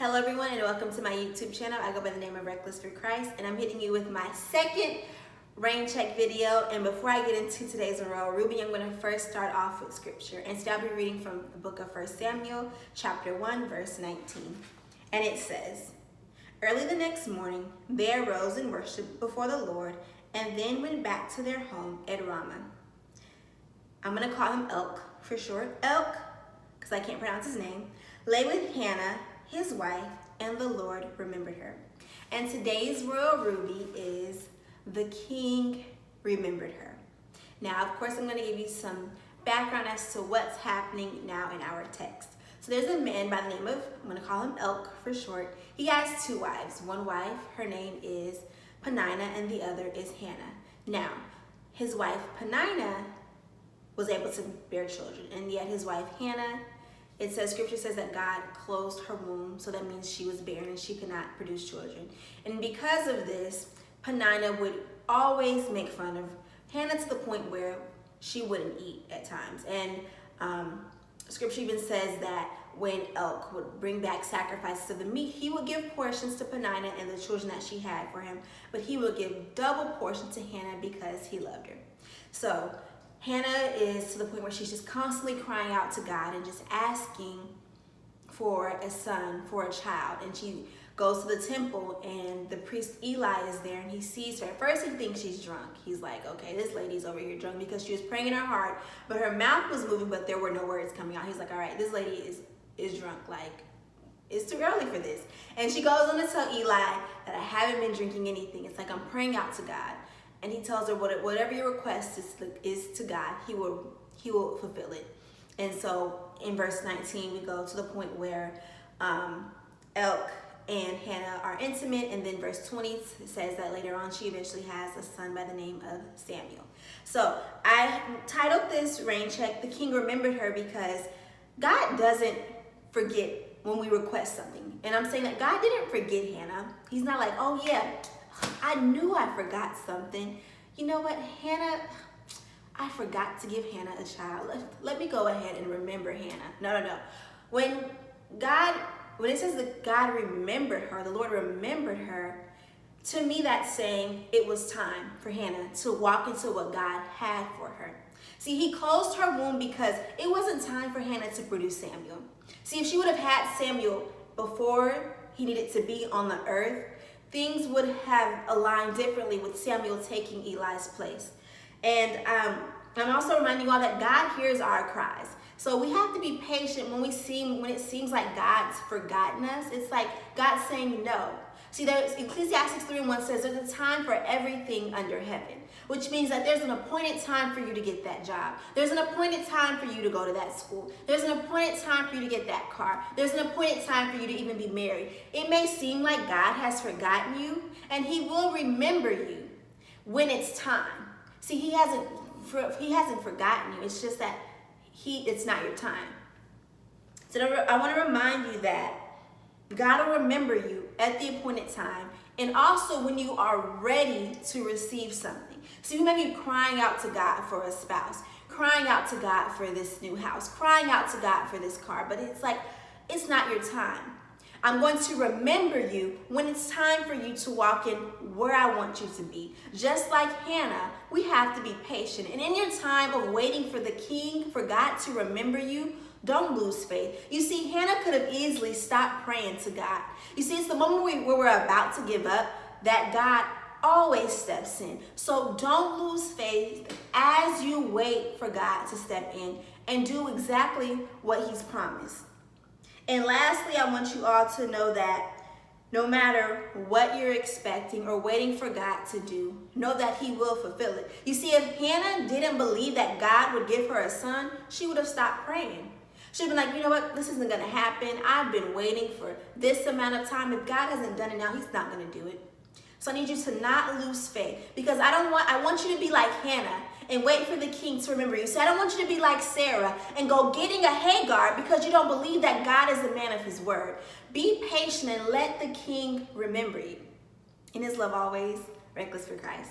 Hello everyone and welcome to my YouTube channel. I go by the name of Reckless for Christ and I'm hitting you with my second rain check video. And before I get into today's Royal Ruby, I'm going to first start off with scripture. And today I'll be reading from the book of 1 Samuel chapter 1 verse 19. And it says, "Early the next morning they arose and worshiped before the Lord and then went back to their home at Ramah." I'm going to call him Elk for short. Elk, because I can't pronounce his name, lay with Hannah, his wife, and the Lord remembered her. And today's Royal Ruby is the king remembered her. Now, of course, I'm going to give you some background as to what's happening now in our text. So there's a man by the name of, I'm going to call him Elk for short. He has two wives. One wife, her name is Peninnah, and the other is Hannah. Now, his wife Peninnah was able to bear children, and yet his wife Hannah, it says, scripture says that God closed her womb, so that means she was barren and she could not produce children. And because of this, Peninnah would always make fun of Hannah to the point where she wouldn't eat at times. And scripture even says that when Elk would bring back sacrifices of the meat, he would give portions to Peninnah and the children that she had for him, but he would give double portions to Hannah because he loved her. So Hannah is to the point where she's just constantly crying out to God and just asking for a son, for a child. And she goes to the temple and the priest Eli is there and he sees her. At first he thinks she's drunk. He's like, okay, this lady's over here drunk, because she was praying in her heart, but her mouth was moving, but there were no words coming out. He's like, all right, this lady is drunk. Like, it's too early for this. And she goes on to tell Eli that I haven't been drinking anything. It's like I'm praying out to God. And he tells her, whatever your request is to God, he will fulfill it. And so in verse 19, we go to the point where Elk and Hannah are intimate. And then verse 20 says that later on, she eventually has a son by the name of Samuel. So I titled this rain check, "The King Remembered Her," because God doesn't forget when we request something. And I'm saying that God didn't forget Hannah. He's not like, oh yeah, I knew I forgot something. You know what, Hannah, I forgot to give Hannah a child. Let me go ahead and remember Hannah. No. When it says that God remembered her, the Lord remembered her, to me that's saying it was time for Hannah to walk into what God had for her. See, he closed her womb because it wasn't time for Hannah to produce Samuel. See, if she would have had Samuel before he needed to be on the earth, things would have aligned differently with Samuel taking Eli's place. And I'm also reminding you all that God hears our cries. So we have to be patient when it seems like God's forgotten us. It's like God's saying no. See, there's Ecclesiastes 3:1 says there's a time for everything under heaven, which means that there's an appointed time for you to get that job. There's an appointed time for you to go to that school. There's an appointed time for you to get that car. There's an appointed time for you to even be married. It may seem like God has forgotten you, and he will remember you when it's time. See, he hasn't forgotten you. It's just that it's not your time. So I want to remind you that God will remember you at the appointed time, and also when you are ready to receive something. So you may be crying out to God for a spouse, crying out to God for this new house, crying out to God for this car, but it's like, it's not your time. I'm going to remember you when it's time for you to walk in where I want you to be. Just like Hannah, we have to be patient. And in your time of waiting for the king, for God to remember you, don't lose faith. You see, Hannah could have easily stopped praying to God. You see, it's the moment where we're about to give up that God always steps in. So don't lose faith as you wait for God to step in and do exactly what he's promised. And lastly, I want you all to know that no matter what you're expecting or waiting for God to do, know that he will fulfill it. You see, if Hannah didn't believe that God would give her a son, she would have stopped praying. She'd been like, you know what, this isn't going to happen. I've been waiting for this amount of time. If God hasn't done it now, he's not going to do it. So I need you to not lose faith, because I want you to be like Hannah and wait for the king to remember you. So I don't want you to be like Sarah and go getting a Hagar because you don't believe that God is the man of his word. Be patient and let the king remember you. In his love always, Reckless for Christ.